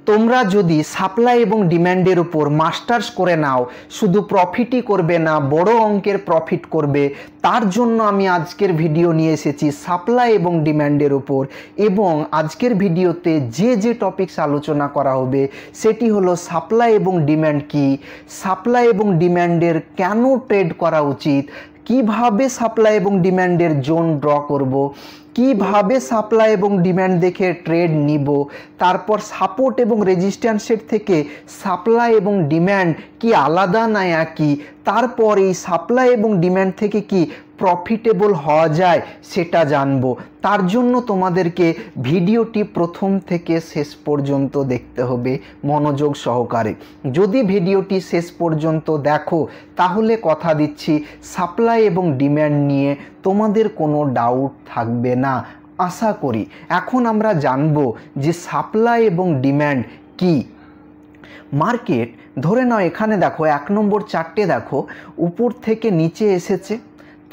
তোমরা যদি সাপ্লাই এবং ডিম্যান্ডের উপর মাস্টার্স করে নাও, শুধু প্রফিটই করবে না, বড় অঙ্কের প্রফিট করবে, তার জন্য আমি আজকের ভিডিও নিয়ে এসেছি সাপ্লাই এবং ডিম্যান্ডের উপর। এবং আজকের ভিডিওতে যে টপিকস আলোচনা করা হবে সেটি হলো সাপ্লাই এবং ডিম্যান্ড কি, সাপ্লাই এবং ডিম্যান্ডের কেন ট্রেড করা উচিত, কিভাবে সাপ্লাই এবং ডিম্যান্ডের জোন ড্র করব, কিভাবে সাপ্লাই এবং ডিম্যান্ড দেখে ট্রেড নিব, তারপর সাপোর্ট এবং রেজিস্ট্যান্সের থেকে সাপ্লাই এবং ডিম্যান্ড কি আলাদা না একই, তারপর এই সাপ্লাই এবং ডিম্যান্ড থেকে কি প্রফিটেবল হওয়া যায় সেটা জানবো। তার জন্য তোমাদেরকে ভিডিওটি প্রথম থেকে শেষ পর্যন্ত দেখতে হবে মনোযোগ সহকারে। যদি ভিডিওটি শেষ পর্যন্ত দেখো তাহলে কথা দিচ্ছি সাপ্লাই এবং ডিম্যান্ড নিয়ে তোমাদের কোনো ডাউট থাকবে না আশা করি। এখন আমরা জানবো যে সাপ্লাই এবং ডিম্যান্ড কি। মার্কেট ধরে নাও এখানে দেখো 1 নম্বর চার্টে দেখো উপর থেকে নিচে এসেছে,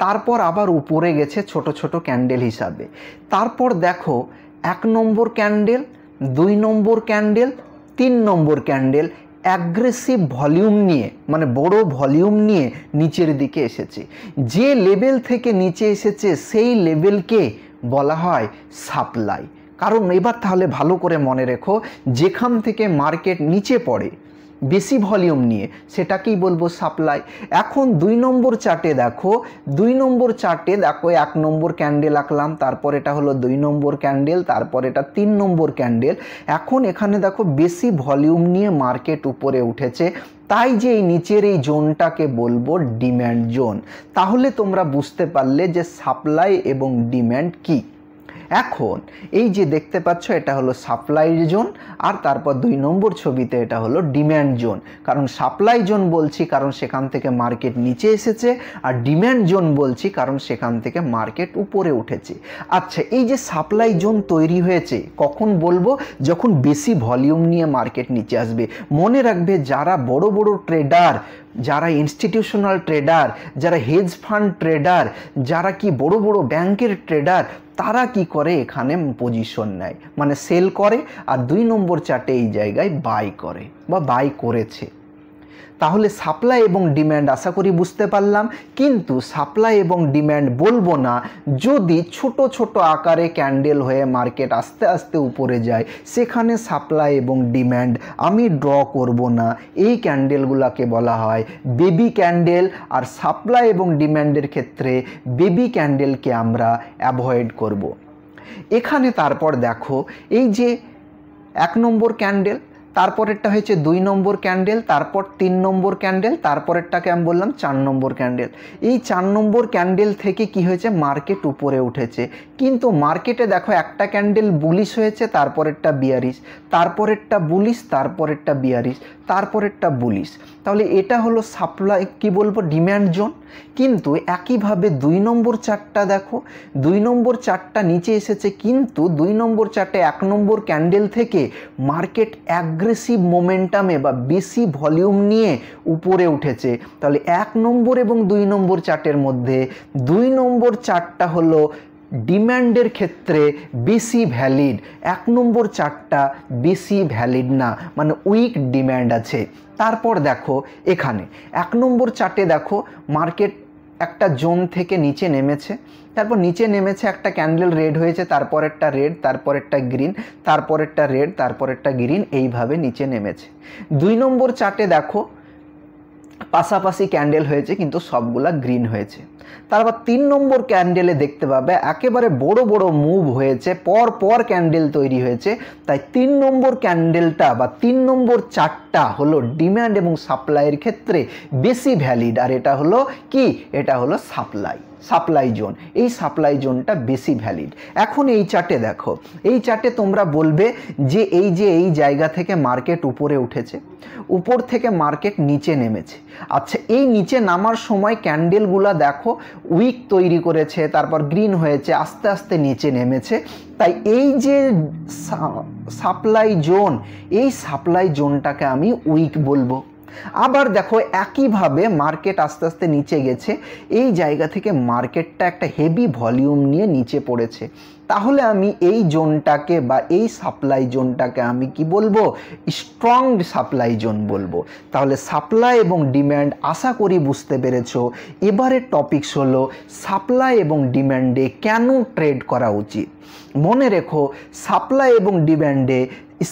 তারপর আবার উপরে গেছে ছোট ছোট ক্যান্ডেল হিসাবে। তারপর দেখো 1 নম্বর ক্যান্ডেল, 2 নম্বর ক্যান্ডেল, 3 নম্বর ক্যান্ডেল অ্যাগ্রেসিভ ভলিউম নিয়ে, মানে বড় ভলিউম নিয়ে নিচের দিকে এসেছে। যে লেভেল থেকে নিচে এসেছে সেই লেভেলকে বলা হয় সাপ্লাই। কারণ এবার তাহলে ভালো করে মনে রেখো, যেখান থেকে মার্কেট নিচে পড়ে বেশি ভলিউম নিয়ে সেটাকেই বলবো সাপ্লাই। এখন 2 নম্বর চার্টে দেখো, 2 নম্বর চার্টে দেখো 1 নম্বর ক্যান্ডেল আঁকলাম, তারপর এটা হলো 2 নম্বর ক্যান্ডেল, তারপর এটা 3 নম্বর ক্যান্ডেল। এখন এখানে দেখো বেশি ভলিউম নিয়ে মার্কেট উপরে উঠেছে, তাই যে এই নিচের এই জোনটাকে বলবো ডিম্যান্ড জোন। তাহলে তোমরা বুঝতে পারলে যে সাপ্লাই এবং ডিম্যান্ড কি। এখন এই যে দেখতে পাচ্ছ এটা হলো সাপ্লাই জোন, আর তারপর 2 নম্বর ছবিতে এটা হলো ডিম্যান্ড জোন। কারণ সাপ্লাই জোন বলছি কারণ সেখান থেকে মার্কেট নিচে এসেছে, আর ডিম্যান্ড জোন বলছি কারণ সেখান থেকে মার্কেট উপরে উঠেছে। আচ্ছা, এই যে সাপ্লাই জোন তৈরি হয়েছে কখন বলবো? যখন বেশি ভলিউম নিয়ে মার্কেট নিচে আসবে। মনে রাখবে যারা বড় বড় ট্রেডার, যারা ইনস্টিটিউশনাল ট্রেডার, যারা হেজ ফান্ড ট্রেডার, যারা কি বড় বড় ব্যাংকের ট্রেডার, তারা কি করে এখানে পজিশন নেয়, মানে সেল করে, আর 2 নম্বর চার্টে এই জায়গায় বাই করে বা বাই করেছে। তাহলে সাপ্লাই এবং ডিম্যান্ড আশা করি বুঝতে পারলাম। কিন্তু সাপ্লাই এবং ডিম্যান্ড বলবো না যদি ছোট ছোট আকারে ক্যান্ডেল হয়ে মার্কেট আস্তে আস্তে উপরে যায়, সেখানে সাপ্লাই এবং ডিম্যান্ড আমি ড্র করব না। এই ক্যান্ডেলগুলোকে বলা হয় বেবি ক্যান্ডেল, আর সাপ্লাই এবং ডিম্যান্ডের ক্ষেত্রে বেবি ক্যান্ডেলকে আমরা অ্যাভয়েড করব। এখানে তারপর দেখো এই যে 1 নম্বর ক্যান্ডেল, তারপরেরটা হয়েছে 2 নম্বর ক্যান্ডেল, তারপর 3 নম্বর ক্যান্ডেল, তারপরেরটাকে আমি বললাম 4 নম্বর ক্যান্ডেল। এই 4 নম্বর ক্যান্ডেল থেকে কি হয়েছে, মার্কেট উপরে উঠেছে। কিন্তু মার্কেটে দেখো একটা ক্যান্ডেল বুলিশ হয়েছে, তারপরেরটা বিয়ারিশ, তারপরেরটা বুলিশ, তারপরেরটা বিয়ারিশ, তারপরেরটা বুলিশ। তাহলে এটা হলো সাপ্লাই, কি বলবো, ডিম্যান্ড জোন। কিন্তু একইভাবে 2 নম্বর চার্টটা দেখো, 2 নম্বর চার্টটা নিচে এসেছে, কিন্তু 2 নম্বর চার্টে 1 নম্বর ক্যান্ডেল থেকে মার্কেট অ্যাগ্রেসিভ মোমেন্টামে বা বেশি ভলিউম নিয়ে উপরে উঠেছে। তাহলে 1 নম্বর এবং 2 নম্বর চার্টের মধ্যে 2 নম্বর চার্টটা হলো ডিম্যান্ডের ক্ষেত্রে বেশি ভ্যালিড, 1 নম্বর চার্টটা বেশি ভ্যালিড না, মানে উইক ডিম্যান্ড আছে। তারপর দেখো এখানে 1 নম্বর চার্টে দেখো মার্কেট একটা জোন থেকে নিচে নেমেছে, তারপর নিচে নেমেছে, একটা ক্যান্ডেল রেড হয়েছে, তারপরেরটা রেড, তারপরেরটা গ্রিন, তারপরেরটা রেড, তারপরেরটা গ্রিন, এইভাবে নিচে নেমেছে। 2 নম্বর চার্টে দেখো পাশাপাশি ক্যান্ডেল হয়েছে কিন্তু সবগুলা গ্রিন হয়েছে। তারপর 3 নম্বর ক্যান্ডেলে দেখতে পাবে একেবারে বড় বড় মুভ হয়েছে, পর পর ক্যান্ডেল তৈরি হয়েছে। তাই 3 নম্বর ক্যান্ডেলটা বা 3 নম্বর চার্টটা হলো ডিম্যান্ড এবং সাপ্লাইয়ের ক্ষেত্রে বেশি ভ্যালিড, আর এটা হলো কি, এটা হলো সাপ্লাই জোন। এই সাপ্লাই জোনটা বেশি ভ্যালিড। এখন এই চার্টে দেখো, এই চার্টে তোমরা বলবে যে এই জায়গা থেকে মার্কেট উপরে উঠেছে, উপর থেকে মার্কেট নিচে নেমেছে। আচ্ছা, এই নিচে নামার সময় ক্যান্ডেলগুলো দেখো উইক তৈরি করেছে, তারপর গ্রিন হয়েছে, আস্তে আস্তে নিচে নেমেছে। তাই এই যে সাপ্লাই জোন, এই সাপ্লাই জোনটাকে আমি উইক বলবো। আবার দেখো একইভাবে মার্কেট আস্তে আস্তে নিচে গেছে, এই জায়গা থেকে মার্কেটটা একটা হেভি ভলিউম নিয়ে নিচে পড়েছে, তাহলে আমি এই জোনটাকে বা এই সাপ্লাই জোনটাকে আমি কি বলবো, স্ট্রং সাপ্লাই জোন বলবো। তাহলে সাপ্লাই এবং ডিম্যান্ড আশা করি বুঝতে পেরেছো। এবারের টপিকস হলো সাপ্লাই এবং ডিম্যান্ডে কেন ট্রেড করা উচিত। মনে রেখো, সাপ্লাই এবং ডিম্যান্ডে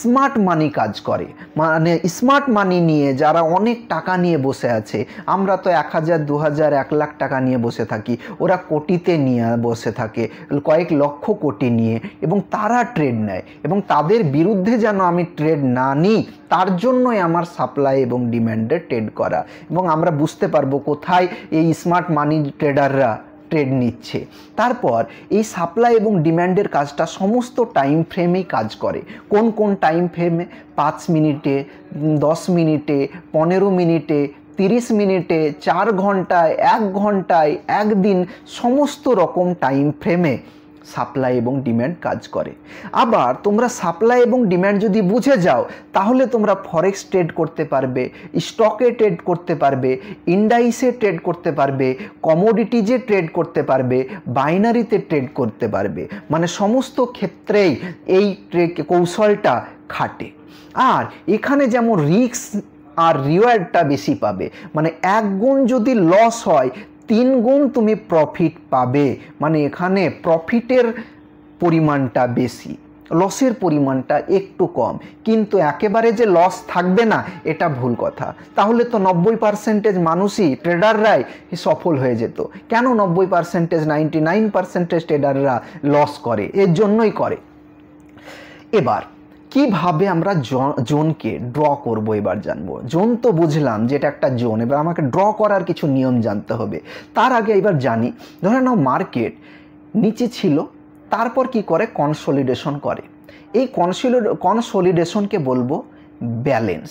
স্মার্ট মানি কাজ করে। মানে স্মার্ট মানি নিয়ে যারা অনেক টাকা নিয়ে বসে আছে, আমরা তো 1000, 2000, 1 লাখ টাকা নিয়ে বসে থাকি, ওরা কোটিতে নিয়ে বসে থাকে, কয়েক লক্ষ কোটি নিয়ে, এবং তারা ট্রেড নেয়। এবং তাদের বিরুদ্ধে যেন আমি ট্রেড না নিই, তার জন্যই আমার সাপ্লাই এবং ডিম্যান্ডে ট্রেড করা। এবং আমরা বুঝতে পারবো কোথায় এই স্মার্ট মানি ট্রেডাররা ট্রেড নিচ্ছে। তারপর এই সাপ্লাই এবং ডিম্যান্ডের কাজটা সমস্ত টাইম ফ্রেমেই কাজ করে। কোন কোন টাইম ফ্রেমে? 5 মিনিটে, 10 মিনিটে, 15 মিনিটে, 30 মিনিটে, 4 ঘন্টায়, 1 ঘন্টায়, একদিন, সমস্ত রকম টাইম ফ্রেমে সাপ্লাই এবং ডিম্যান্ড কাজ করে। আবার তোমরা সাপ্লাই এবং ডিম্যান্ড যদি বুঝে যাও, তাহলে তোমরা ফরেক্স ট্রেড করতে পারবে, স্টকে ট্রেড করতে পারবে, ইন্ডাইসে ট্রেড করতে পারবে, কমোডিটিজে ট্রেড করতে পারবে, বাইনারিতে ট্রেড করতে পারবে। মানে সমস্ত ক্ষেত্রেই এই কৌশলটা খাটে। আর এখানে যেমন রিস্ক আর রিওয়ার্ডটা বেশি পাবে। মানে 1 গুণ যদি লস হয়, 3 গুণ তুমি প্রফিট পাবে। মানে এখানে প্রফিটের পরিমাণটা বেশি, লসের পরিমাণটা একটু কম। কিন্তু একেবারে যে লস থাকবে না, এটা ভুল কথা। তাহলে তো 90% মানুষই, ট্রেডাররাই সফল হয়ে যেত। কেন 90%, 99% ট্রেডাররা লস করে? এর জন্যই করে। এবার কিভাবে আমরা জোনকে ড্র করব এবার জানবো। জোন তো বুঝলাম যে এটা একটা জোন, এবার আমাকে ড্র করার কিছু নিয়ম জানতে হবে। তার আগে এবার জানি, ধরে নাও মার্কেট নিচে ছিল, তারপর কি করে? কনসলিডেশন করে। এই কনসলিডেশনকে বলবো ব্যালেন্স।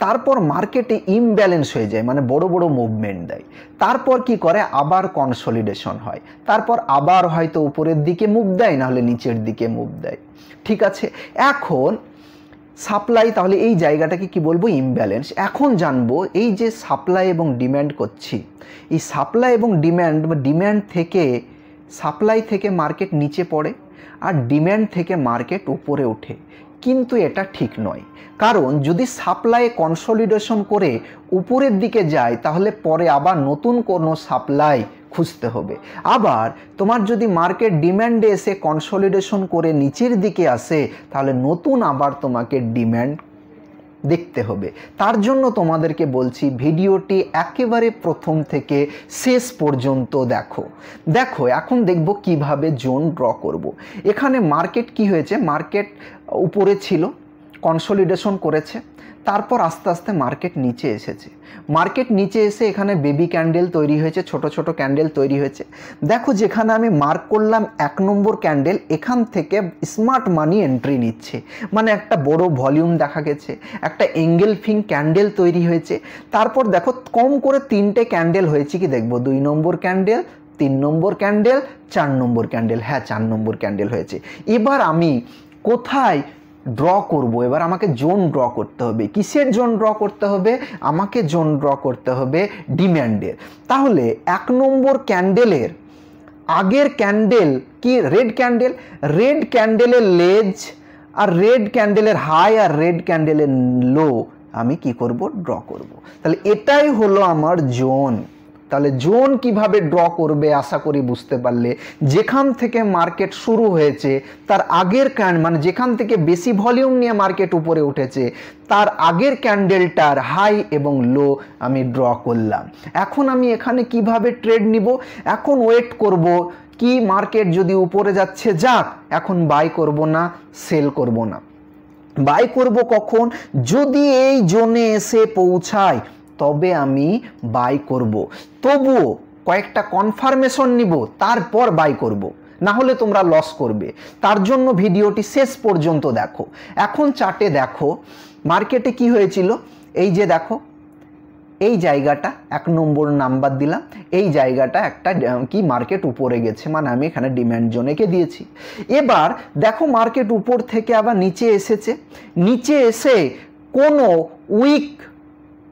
তারপর মার্কেটে ইমব্যালেন্স হয়ে যায়, মানে বড় বড় মুভমেন্ট দেয়। তারপর কি করে? আবার কনসলিডেশন হয়। তারপর আবার হয়তো উপরের দিকে মুভ দেয়, নাহলে নিচের দিকে মুভ দেয়। ঠিক আছে, এখন সাপ্লাই, তাহলে এই জায়গাটাকে কি বলবো? ইমব্যালেন্স। এখন জানবো এই যে সাপ্লাই এবং ডিম্যান্ড করছি, এই সাপ্লাই এবং ডিম্যান্ড থেকে, সাপ্লাই থেকে মার্কেট নিচে পড়ে আর ডিম্যান্ড থেকে মার্কেট উপরে ওঠে। কিন্তু এটা ঠিক নয়, কারণ যদি সাপ্লাই কনসলিডেশন করে উপরের দিকে যায়, তাহলে পরে আবার নতুন কোনো সাপ্লাই খুঁজতে হবে। আবার তোমার যদি মার্কেট ডিম্যান্ডে এসে কনসলিডেশন করে নিচের দিকে আসে, তাহলে নতুন আবার তোমাকে ডিম্যান্ড দেখতে হবে। তার জন্য তোমাদেরকে বলছি, ভিডিওটি একেবারে প্রথম থেকে শেষ পর্যন্ত দেখো। এখন দেখব কিভাবে জোন ড্র করব। এখানে মার্কেট কি হয়েছে? মার্কেট উপরে ছিল, কনসলিডেশন করেছে, তারপর আস্তে আস্তে মার্কেট নিচে এসেছে। মার্কেট নিচে এসে এখানে বেবি ক্যান্ডেল তৈরি হয়েছে, ছোট ছোট ক্যান্ডেল তৈরি হয়েছে। দেখো, যেখানে আমি মার্ক করলাম 1 নম্বর ক্যান্ডেল, এখান থেকে স্মার্ট মানি এন্ট্রি নিচ্ছে। মানে একটা বড় ভলিউম দেখা গেছে, একটা এঙ্গেলফিং ক্যান্ডেল তৈরি হয়েছে। তারপর দেখো, কম করে 3টে ক্যান্ডেল হয়েছে কি দেখবো, 2 নম্বর ক্যান্ডেল, 3 নম্বর ক্যান্ডেল, 4 নম্বর ক্যান্ডেল। হ্যাঁ, 4 নম্বর ক্যান্ডেল হয়েছে। এবার আমি কোথায় ড্র করব? এবার আমাকে জোন ড্র করতে হবে। কিসের জোন ড্র করতে হবে? আমাকে জোন ড্র করতে হবে ডিম্যান্ডের। তাহলে 1 নম্বর ক্যান্ডেলের আগের ক্যান্ডেল কি? Red candle. রেড ক্যান্ডেলের লেজ আর রেড ক্যান্ডেলের হাই আর রেড ক্যান্ডেলের লো আমি কি করব? ড্র করব। তাহলে এটাই হলো আমার জোন। তাহলে জোন কিভাবে ড্র করবে আশা করি বুঝতে পারলে। যেখান থেকে মার্কেট শুরু হয়েছে তার আগের মানে যেখান থেকে বেশি ভলিউম নিয়ে মার্কেট উপরে উঠেছে, তার আগের ক্যান্ডেলটার হাই এবং লো আমি ড্র করলাম। এখন আমি এখানে কিভাবে ট্রেড নিব? এখন ওয়েট করব কি মার্কেট যদি উপরে যাচ্ছে, যাক, এখন বাই করব না, সেল করব না। বাই করব কখন? যদি এই জোনে এসে পৌঁছায়, তবে আমি বাই করব। তবুও কয়েকটা কনফার্মেশন নিব, তারপর বাই করব, না হলে তোমরা লস করবে। তার জন্য ভিডিওটি শেষ পর্যন্ত দেখো। এখন চার্টে দেখো মার্কেটে কি হয়েছিল। এই যে দেখো, এই জায়গাটা 1 নম্বর নাম্বার দিলাম, এই জায়গাটা একটা কি মার্কেট উপরে গেছে, মানে আমি এখানে ডিম্যান্ড জোনেকে দিয়েছি। এবার দেখো মার্কেট উপর থেকে আবার নিচে এসেছে। নিচে এসে কোনো উইক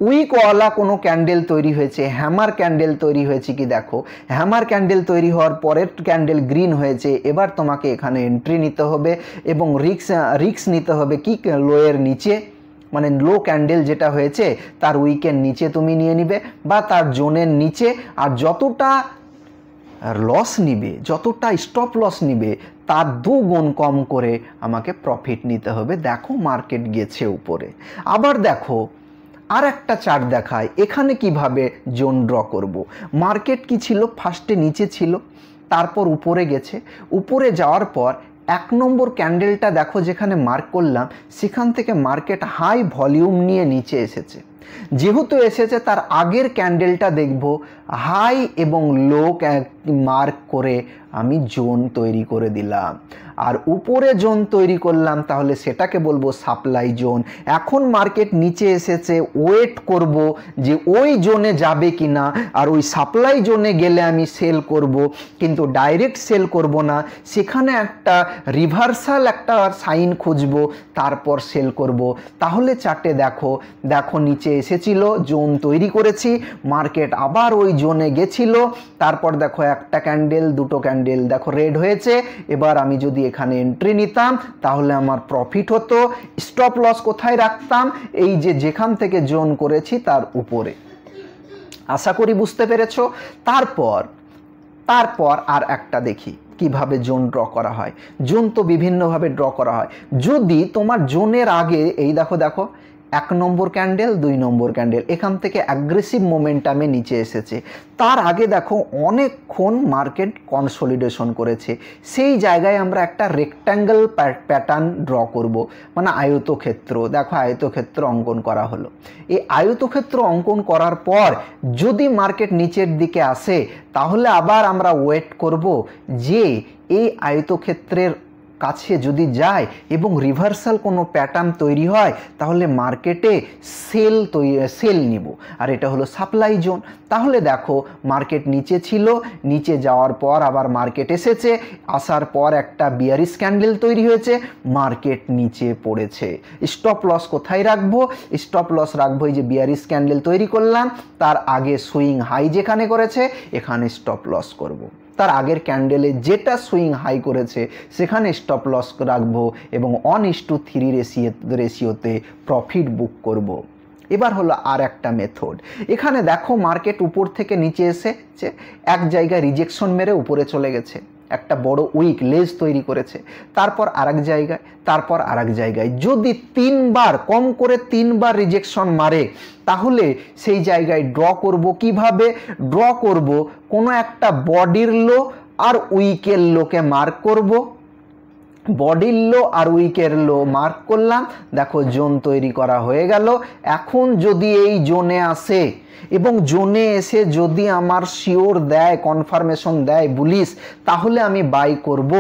উইকওয়ালা কোনো ক্যান্ডেল তৈরি হয়েছে, হ্যামার ক্যান্ডেল তৈরি হয়েছে কি দেখো, হ্যামার ক্যান্ডেল তৈরি হওয়ার পরের ক্যান্ডেল গ্রিন হয়েছে। এবার তোমাকে এখানে এন্ট্রি নিতে হবে এবং রিক্স নিতে হবে কি লোয়ের নিচে, মানে লো ক্যান্ডেল যেটা হয়েছে তার উইকের নিচে তুমি নিয়ে নিবে বা তার জোনের নিচে, আর যতটা লস নিবে, যতটা স্টপ লস নিবে তার 2 গুণ কম করে আমাকে প্রফিট নিতে হবে। দেখো মার্কেট গেছে উপরে। আবার দেখো আর একটা চার্ট দেখায়, এখানে কিভাবে জোন ড্র করব। মার্কেট কি ছিল, ফার্স্টে নিচে ছিল, তারপর উপরে গেছে। উপরে যাওয়ার পর 1 নম্বর ক্যান্ডেলটা দেখো যেখানে মার্ক করলাম, সেখান থেকে মার্কেট হাই ভলিউম নিয়ে নিচে এসেছে। যেহেতু এসেছে তার আগের ক্যান্ডেলটা দেখব হাই এবং লো মার্ক করে আমি জোন তৈরি করে দিলাম, আর উপরে জোন তৈরি করলাম, তাহলে সেটাকে বলবো সাপ্লাই জোন। এখন মার্কেট নিচে এসেছে, ওয়েট করব যে ওই জোনে যাবে কিনা, আর ওই সাপ্লাই জোনে গেলে আমি সেল করব, কিন্তু ডাইরেক্ট সেল করব না, সেখানে একটা রিভার্সাল একটা সাইন খুঁজব, তারপর সেল করব। তাহলে চার্টে দেখো নিচে এসেছিল, জোন তৈরি করেছি, মার্কেট আবার ওই জোনে গেছিল, তারপর দেখো একটা ক্যান্ডেল, দুটো ক্যান্ডেল দেখো রেড হয়েছে। এবার আমি যদি এখানে এন্ট্রি নিতাম তাহলে আমার প্রফিট হতো। স্টপ লস কোথায় রাখতাম, এই যে যেখান থেকে জোন করেছি তার উপরে। আশা করি বুঝতে পেরেছো। তারপর আর একটা দেখি কিভাবে জোন ড্র করা হয়। জোন তো বিভিন্নভাবে ড্র করা হয়। যদি তোমার জোনের আগে এই দেখো 1 নম্বর ক্যান্ডেল, 2 নম্বর ক্যান্ডেল এখান থেকে অ্যাগ্রেসিভ মোমেন্টামে নিচে এসেছে, তার আগে দেখো অনেকক্ষণ মার্কেট কনসলিডেশন করেছে, সেই জায়গায় আমরা একটা রেক্ট্যাঙ্গেল প্যাটার্ন ড্র করব, মানে আয়তক্ষেত্র। দেখো আয়তক্ষেত্র অঙ্কন করা হলো। এই আয়তক্ষেত্র অঙ্কন করার পর যদি মার্কেট নিচের দিকে আসে তাহলে আবার আমরা ওয়েট করব যে এই আয়তক্ষেত্রের কাছে যদি যায় এবং রিভার্সাল কোনো প্যাটার্ন তৈরি হয় তাহলে মার্কেটে সেল নিব, আর এটা হলো সাপ্লাই জোন। তাহলে দেখো মার্কেট নিচে ছিল, নিচে যাওয়ার পর আবার মার্কেট এসেছে, আসার পর একটা বিয়ারিশ ক্যান্ডেল তৈরি হয়েছে, মার্কেট নিচে পড়েছে। স্টপ লস কোথায় রাখবো, স্টপ লস রাখবো এই যে বিয়ারিশ ক্যান্ডেল তৈরি করলাম, তার আগে সুইং হাই যেখানে করেছে এখানে স্টপ লস করব। তার আগের ক্যান্ডেলে যেটা সুইং হাই করেছে সেখানে স্টপ লস রাখবো এবং 1:3 রেশিওতে প্রফিট বুক করব। এবার হলো আর একটা মেথড। এখানে দেখো মার্কেট উপর থেকে নিচে এসেছে, এক জায়গায় রিজেকশন মেরে উপরে চলে গেছে, একটা বড় উইক লেজ তৈরি করেছে, তারপর আরেক জায়গায়, তারপর আরেক জায়গায়। যদি 3 বার, কম করে 3 বার রিজেকশন মারে তাহলে সেই জায়গায় ড্র করব। কিভাবে ড্র করব, কোনো একটা বডির লো আর উইকের লোকে মার্ক করব, বডির লো আর উইকের লো মার্ক করলাম, দেখো জোন তৈরি করা হয়ে গেল। এখন যদি এই জোনে আসে এবং জোনে এসে যদি আমার শিওর দেয়, কনফার্মেশন দেয় বুলিশ, তাহলে আমি বাই করব।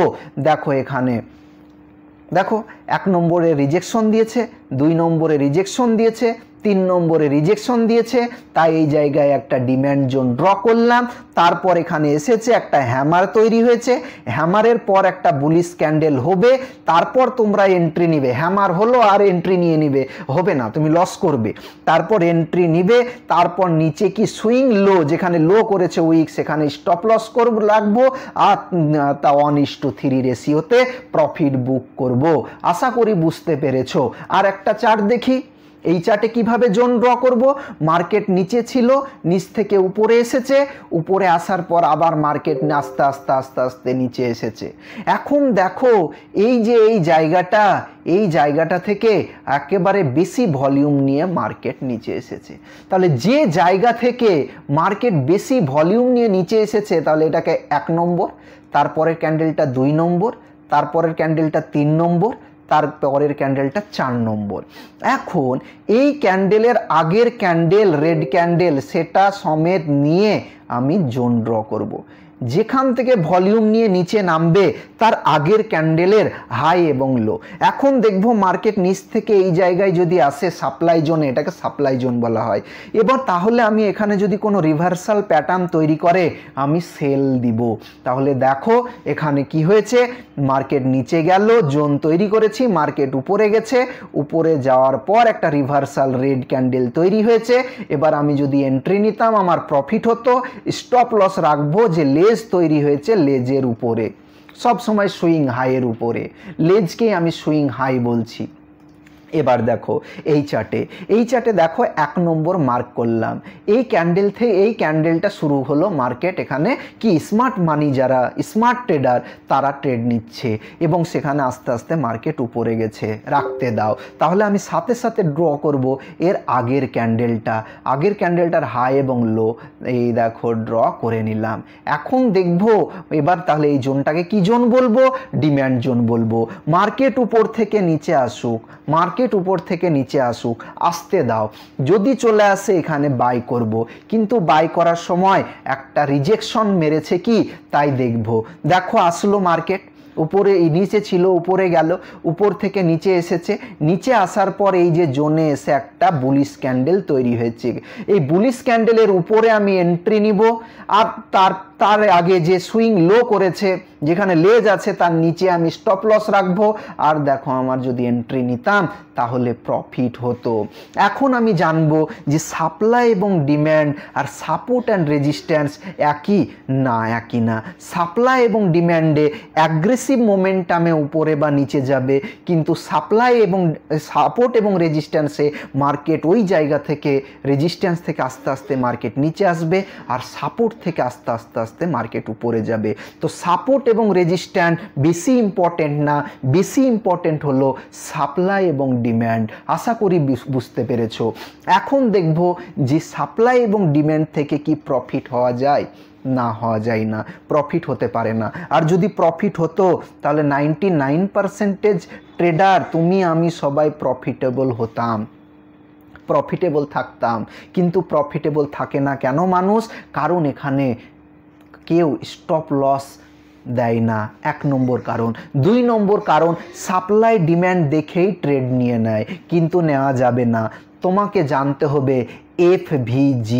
দেখো এখানে দেখো 1 নম্বরে রিজেকশন দিয়েছে, 2 নম্বরে রিজেকশন দিয়েছে, 3 নম্বরে রিজেকশন দিয়েছে, তাই এই জায়গায় একটা ডিম্যান্ড জোন ড্র করলাম। তারপর এখানে এসেছে একটা হ্যামার তৈরি হয়েছে, হ্যামারের পর একটা বুলিশ ক্যান্ডেল হবে, তারপর তোমরা এন্ট্রি নিবে। হ্যামার হলো আর এন্ট্রি নিয়ে নিবে হবে না, তুমি লস করবে। তারপর এন্ট্রি নিবে, তারপর নিচে কি সুইং লো, যেখানে লো করেছে উইক সেখানে স্টপ লস রাখবো, আর তা 1:3 রেশিওতে প্রফিট বুক করব। আশা করি বুঝতে পেরেছো। আর একটা চার্ট দেখি, এই চার্টে কিভাবে জোন ড্র করব। মার্কেট নিচে ছিল, নিচ থেকে উপরে এসেছে, উপরে আসার পর আবার মার্কেট আস্তে আস্তে আস্তে আস্তে নিচে এসেছে। এখন দেখো এই যে এই জায়গাটা থেকে একেবারে বেশি ভলিউম নিয়ে মার্কেট নিচে এসেছে। তাহলে যে জায়গা থেকে মার্কেট বেশি ভলিউম নিয়ে নিচে এসেছে তাহলে এটাকে 1 নম্বর, তারপরের ক্যান্ডেলটা 2 নম্বর, তারপরের ক্যান্ডেলটা 3 নম্বর, তারপরের ক্যান্ডেলটা 4 নম্বর। এখন এই ক্যান্ডেলের আগের ক্যান্ডেল রেড ক্যান্ডেল সেটা সমেত নিয়ে আমি জোন ড্র করব। যেখান থেকে ভলিউম নিয়ে নিচে নামবে তার আগের ক্যান্ডেলের হাই এবং লো। এখন দেখবো মার্কেট নিচ থেকে এই জায়গায় যদি আসে সাপ্লাই জোনে, এটাকে সাপ্লাই জোন বলা হয়, এবার তাহলে আমি এখানে যদি কোনো রিভার্সাল প্যাটার্ন তৈরি করে আমি সেল দিব। তাহলে দেখো এখানে কি হয়েছে, মার্কেট নিচে গেল, জোন তৈরি করেছি, মার্কেট উপরে গেছে, উপরে যাওয়ার পর একটা রিভার্সাল রেড ক্যান্ডেল তৈরি হয়েছে। এবার আমি যদি এন্ট্রি নিতাম আমার প্রফিট হতো। স্টপ লস রাখবো যে লেজ তৈরি হয়েছে লেজের উপরে, সব সময় সুইং হাইয়ের উপরে, লেজকেই আমি সুইং হাই বলছি। এবার দেখো এই চার্টে দেখো 1 নম্বর মার্ক করলাম, এই ক্যান্ডেল থেকে এই ক্যান্ডেলটা শুরু হলো, মার্কেট এখানে কি স্মার্ট মানি যারা স্মার্ট ট্রেডার তারা ট্রেড নিচ্ছে এবং সেখানে আস্তে আস্তে মার্কেট উপরে গেছে, রাখতে দাও। তাহলে আমি সাথে সাথে ড্র করব এর আগের ক্যান্ডেলটার হাই এবং লো, এই দেখো ড্র করে নিলাম। এখন দেখবো এবার তাহলে এই জোনটাকে কি জোন বলবো, ডিম্যান্ড জোন বলবো। মার্কেট উপর থেকে নিচে আসুক, আসতে দাও, যদি চলে আসে এখানে বাই করব, কিন্তু বাই করার সময় একটা রিজেকশন মেরেছে কি তাই দেখো আসলো মার্কেট উপরে, নিচে ছিল উপরে গেল, উপর থেকে নিচে এসেছে, নিচে আসার পর এই যে জোনে এসে একটা বুলিশ ক্যান্ডেল তৈরি হয়েছে। এই বুলিশ ক্যান্ডেলের উপরে আমি এন্ট্রি নিব, আর তার আগে যে সুইং লো করেছে যেখানে লেজ আছে তার নিচে আমি স্টপ লস রাখবো। আর দেখো আমার যদি এন্ট্রি নিতাম তাহলে প্রফিট হতো। এখন আমি জানবো যে সাপ্লাই এবং ডিম্যান্ড আর সাপোর্ট অ্যান্ড রেজিস্ট্যান্স একই না। সাপ্লাই এবং ডিম্যান্ডে অ্যাগ্রেসিভ মোমেন্টামে উপরে বা নিচে যাবে, কিন্তু সাপোর্ট এবং রেজিস্ট্যান্সে মার্কেট ওই জায়গা থেকে, রেজিস্ট্যান্স থেকে আস্তে আস্তে মার্কেট নিচে আসবে, আর সাপোর্ট থেকে আস্তে আস্তে মার্কেট উপরে যাবে। তো সাপোর্ট এবং রেজিস্ট্যান্স বেশি ইম্পর্টেন্ট না, বেশি ইম্পর্টেন্ট হলো সাপ্লাই এবং ডিম্যান্ড। আশা করি বুঝতে পেরেছো। এখন দেখব যে সাপ্লাই এবং ডিম্যান্ড থেকে কি প্রফিট হওয়া যায়, না হওয়া যায় না, প্রফিট হতে পারে না। আর যদি প্রফিট হতো তাহলে 99% ট্রেডার তুমি আমি সবাই প্রফিটেবল থাকতাম, কিন্তু প্রফিটেবল থাকে না কেন মানুষ, কারণ এখানে কেউ স্টপ লস দেয় না, 1 নম্বর কারণ। 2 নম্বর কারণ, সাপ্লাই ডিম্যান্ড দেখেই ট্রেড নিয়ে নেয়, কিন্তু নেওয়া যাবে না। তোমাকে জানতে হবে FVG,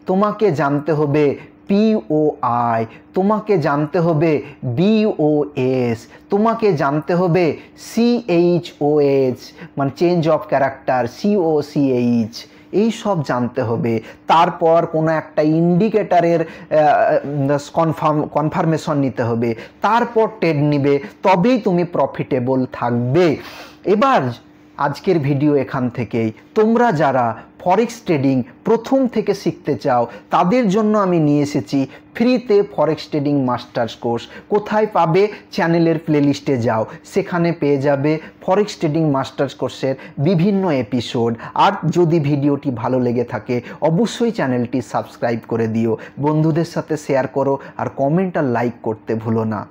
তোমাকে জানতে হবে POI, তোমাকে জানতে হবে BOS, তোমাকে জানতে হবে CHOH মানে চেঞ্জ অফ ক্যারেক্টার, COCH, এই সব জানতে হবে। তারপর কোনো একটা ইন্ডিকেটারের কনফার্মেশন নিতে হবে, তারপর ট্রেড নিবে, তবেই তুমি প্রফিটেবল থাকবে। এবার আজকের ভিডিও এখান থেকেই। তোমরা যারা ফরেক্স ট্রেডিং প্রথম থেকে শিখতে চাও তাদের জন্য আমি নিয়ে এসেছি ফ্রিতে ফরেক্স ট্রেডিং মাস্টার্স কোর্স। কোথায় পাবে? চ্যানেলের প্লেলিস্টে যাও, সেখানে পেয়ে যাবে ফরেক্স ট্রেডিং মাস্টার্স কোর্সের বিভিন্ন এপিসোড। আর যদি ভিডিওটি ভালো লেগে থাকে অবশ্যই চ্যানেলটি সাবস্ক্রাইব করে দিও, বন্ধুদের সাথে শেয়ার করো, আর কমেন্ট আর লাইক করতে ভুলো না।